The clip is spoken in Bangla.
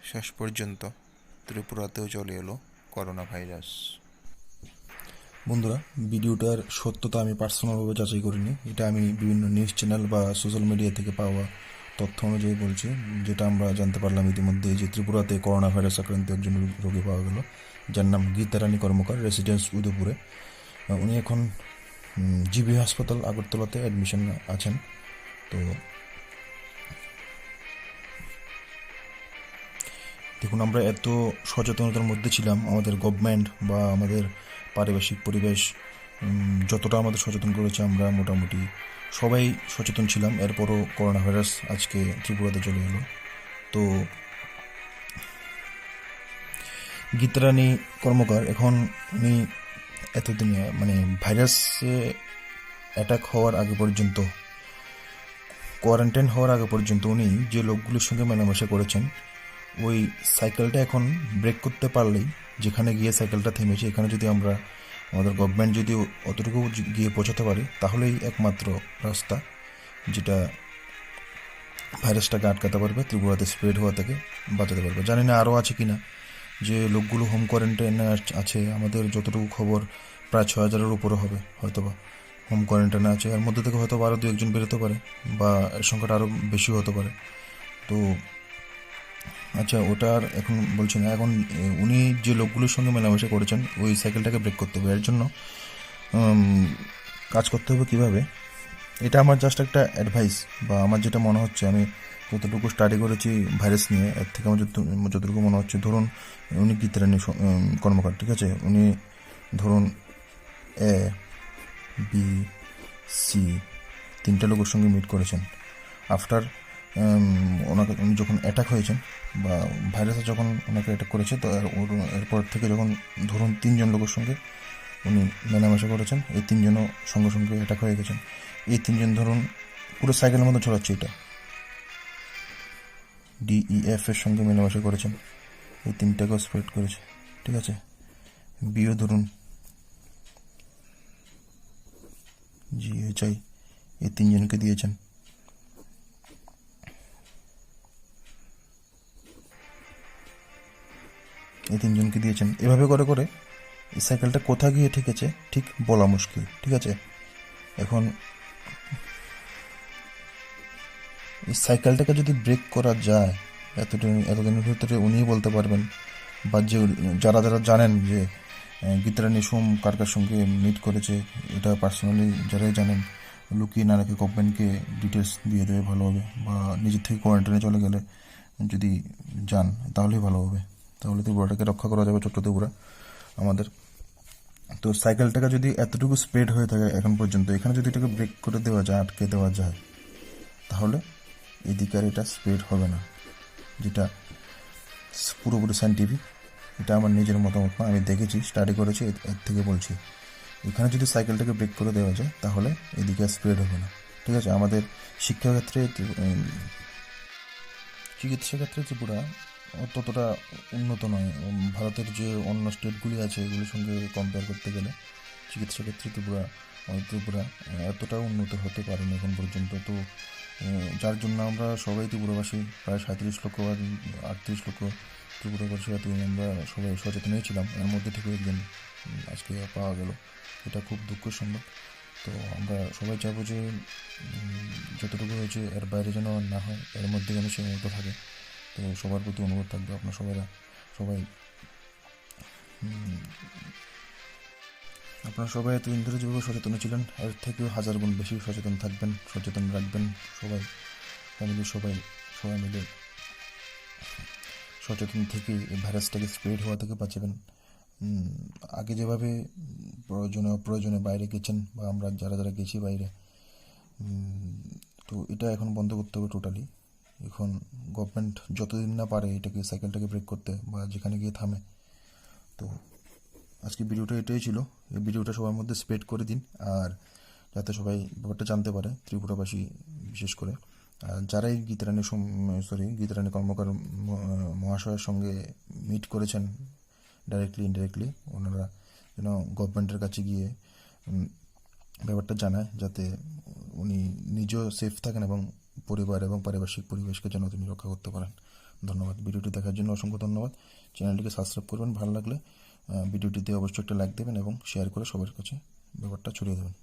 শেষ পর্যন্ত ত্রিপুরাতেও চলে এলো করোনা ভাইরাস। বন্ধুরা, ভিডিওটার সত্যতা আমি পার্সোনালভাবে যাচাই করিনি। এটা আমি বিভিন্ন নিউজ চ্যানেল বা সোশ্যাল মিডিয়া থেকে পাওয়া তথ্য অনুযায়ী বলছি, যেটা আমরা জানতে পারলাম ইতিমধ্যে যে ত্রিপুরাতে করোনা ভাইরাস আক্রান্ত একজন রোগী পাওয়া গেল, যার নাম গীতারানী কর্মকার, রেসিডেন্স উদয়পুরে। উনি এখন জিবি হাসপাতাল আগরতলাতে অ্যাডমিশন আছেন। তো দেখুন, আমরা এত সচেতনতার মধ্যে ছিলাম, আমাদের গভর্নমেন্ট বা আমাদের পারিপার্শ্বিক পরিবেশ যতটা আমাদের সচেতন করেছে, আমরা মোটামুটি সবাই সচেতন ছিলাম। এরপরও করোনা ভাইরাস আজকে ত্রিপুরাতে চলে এলো। তো গীতারানী কর্মকার এখন উনি এতদিনে মানে ভাইরাসে অ্যাটাক হওয়ার আগে পর্যন্ত, কোয়ারেন্টাইন হওয়ার আগে পর্যন্ত উনি যে লোকগুলির সঙ্গে মেলামেশা করেছেন, ওই সাইকেলটা এখন ব্রেক করতে পারলেই, যেখানে গিয়ে সাইকেলটা থেমেছে এখানে যদি আমরা, আমাদের গভর্নমেন্ট যদি অতটুকু গিয়ে পৌঁছাতে পারে, তাহলেই একমাত্র রাস্তা যেটা ভাইরাসটাকে আটকাতে পারবে, ত্রিপুরাতে স্প্রেড হওয়া থেকে বাঁচাতে পারবে। জানি না আরও আছে কিনা যে লোকগুলো হোম কোয়ারেন্টাইনে আছে। আমাদের যতটুকু খবর প্রায় 6,000-এর উপরে হবে হয়তোবা হোম কোয়ারেন্টাইনে আছে। এর মধ্যে থেকে হয়তো আরও 2-1 জন বেরোতে পারে, বা এর সংখ্যাটা আরও বেশিও হতে পারে। তো আচ্ছা, ওটা আর এখন বলছি না। এখন উনি যে লোকগুলোর সঙ্গে মেলামেশা করেছেন, ওই সাইকেলটাকে ব্রেক করতে হবে। এর জন্য কাজ করতে হবে কিভাবে, এটা আমার জাস্ট একটা অ্যাডভাইস, বা আমার যেটা মনে হচ্ছে, আমি যতটুকু স্টাডি করেছি ভাইরাস নিয়ে, এর থেকে আমার যতটুকু মনে হচ্ছে, ধরুন উনি গীতারানী কর্মকার, ঠিক আছে, উনি ধরুন এ বি সি 3টে লোকের সঙ্গে মিট করেছেন। আফটার ওনাকে, উনি যখন অ্যাটাক হয়েছেন বা ভাইরাসে যখন ওনাকে অ্যাটাক করেছে, তো এরপর থেকে যখন ধরুন 3জন লোকের সঙ্গে উনি মেলামেশা করেছেন, এই 3জনও সঙ্গে সঙ্গে অ্যাটাক হয়ে গেছেন। এই 3জন ধরুন পুরো সাইকেলের মতো ছড়াচ্ছে, এটা DEF এর সঙ্গে মেলামেশা করেছেন, এই 3টাকেও স্প্রেড করেছে, ঠিক আছে। বিও ধরুন GHI, এই 3জনকে দিয়েছেন। এই 3জনকে দিয়েছেন। এভাবে করে করে এই সাইকেলটা কোথা গিয়ে ঠেকেছে ঠিক বলা মুশকিল, ঠিক আছে। এখন এই সাইকেলটাকে যদি ব্রেক করা যায়, এতদিনের ভিতরে উনিই বলতে পারবেন, বা যে যারা যারা জানেন যে গীতারানী সোম কার কার সঙ্গে মিট করেছে, এটা পার্সোনালি যারাই জানেন, লুকিয়ে না রেখে গভর্নমেন্টকে ডিটেলস দিয়ে দেবে ভালো হবে, বা নিজের থেকে কোয়ারেন্টাইনে চলে গেলে যদি যান তাহলেই ভালো হবে। তাহলে ত্রিপুরাটাকে রক্ষা করা যাবে, ছোট্ট ত্রিপুরা আমাদের। তো সাইকেলটাকে যদি এতটুকু স্প্রেড হয়ে থাকে এখন পর্যন্ত, এখানে যদি এটাকে ব্রেক করে দেওয়া যায়, আটকে দেওয়া যায়, তাহলে এদিকে আর এটা স্প্রেড হবে না, যেটা পুরোপুরি সাইন্টিফিক। এটা আমার নিজের মতামত না, আমি দেখেছি, স্টাডি করেছি, এর থেকে বলছি। এখানে যদি সাইকেলটাকে ব্রেক করে দেওয়া যায়, তাহলে এদিকে আর স্প্রেড হবে না, ঠিক আছে। আমাদের শিক্ষাক্ষেত্রে, চিকিৎসা ক্ষেত্রে ত্রিপুরা ততটা উন্নত নয়। ভারতের যে অন্য স্টেটগুলি আছে, এগুলির সঙ্গে কম্পেয়ার করতে গেলে চিকিৎসা ক্ষেত্রে ত্রিপুরা এতটা উন্নত হতে পারেনি এখন পর্যন্ত। তো যার জন্য আমরা সবাই ত্রিপুরাবাসী, প্রায় 37 লক্ষ বা 38 লক্ষ ত্রিপুরাবাসী, আমরা সবাই সচেতনই ছিলাম। এর মধ্যে থেকে একজন আজকে পাওয়া গেল, এটা খুব দুঃখের সংবাদ। তো আমরা সবাই চাইবো যে যতটুকু হয়েছে এর বাইরে যেন না হয়, এর মধ্যে যেন সীমাবদ্ধ থাকে। তো সবার প্রতি অনুরোধ থাকবে, আপনার সবাই আপনারা সবাই এতদিন ধরে যেভাবে সচেতন ছিলেন, এর থেকেও 1000 গুণ বেশি সচেতন থাকবেন, সচেতন রাখবেন সবাই, ফ্যামিলির সবাই, সবাই মিলে সচেতন থেকে এই ভাইরাসটাকে স্প্রেড হওয়া থেকে বাঁচাবেন। আগে যেভাবে প্রয়োজনে বাইরে গেছেন, বা আমরা যারা যারা গেছি বাইরে, তো এটা এখন বন্ধ করতে হবে টোটালি। এখন গভর্নমেন্ট যতদিন না পারে এটাকে, সাইকেলটাকে ব্রেক করতে, বা যেখানে গিয়ে থামে। তো আজকে ভিডিওটা এটাই ছিল। এই ভিডিওটা সবার মধ্যে স্প্রেড করে দিন, আর যাতে সবাই ব্যাপারটা জানতে পারে, ত্রিপুরাবাসী বিশেষ করে। আর যারাই গীতারানী কর্মকার মহাশয়ের সঙ্গে মিট করেছেন ডাইরেক্টলি ইনডাইরেক্টলি, ওনারা যেন গভর্নমেন্টের কাছে গিয়ে ব্যাপারটা জানায়, যাতে উনি নিজেও সেফ থাকেন এবং পরিবার এবং পারিপার্শ্বিক পরিবেশকে যেন তিনি রক্ষা করতে পারেন। ধন্যবাদ। ভিডিওটি দেখার জন্য অসংখ্য ধন্যবাদ। চ্যানেলটিকে সাবস্ক্রাইব করবেন, ভালো লাগলে ভিডিওটিতে অবশ্যই একটা লাইক দেবেন এবং শেয়ার করে সবার কাছে ব্যাপারটা ছড়িয়ে দেবেন।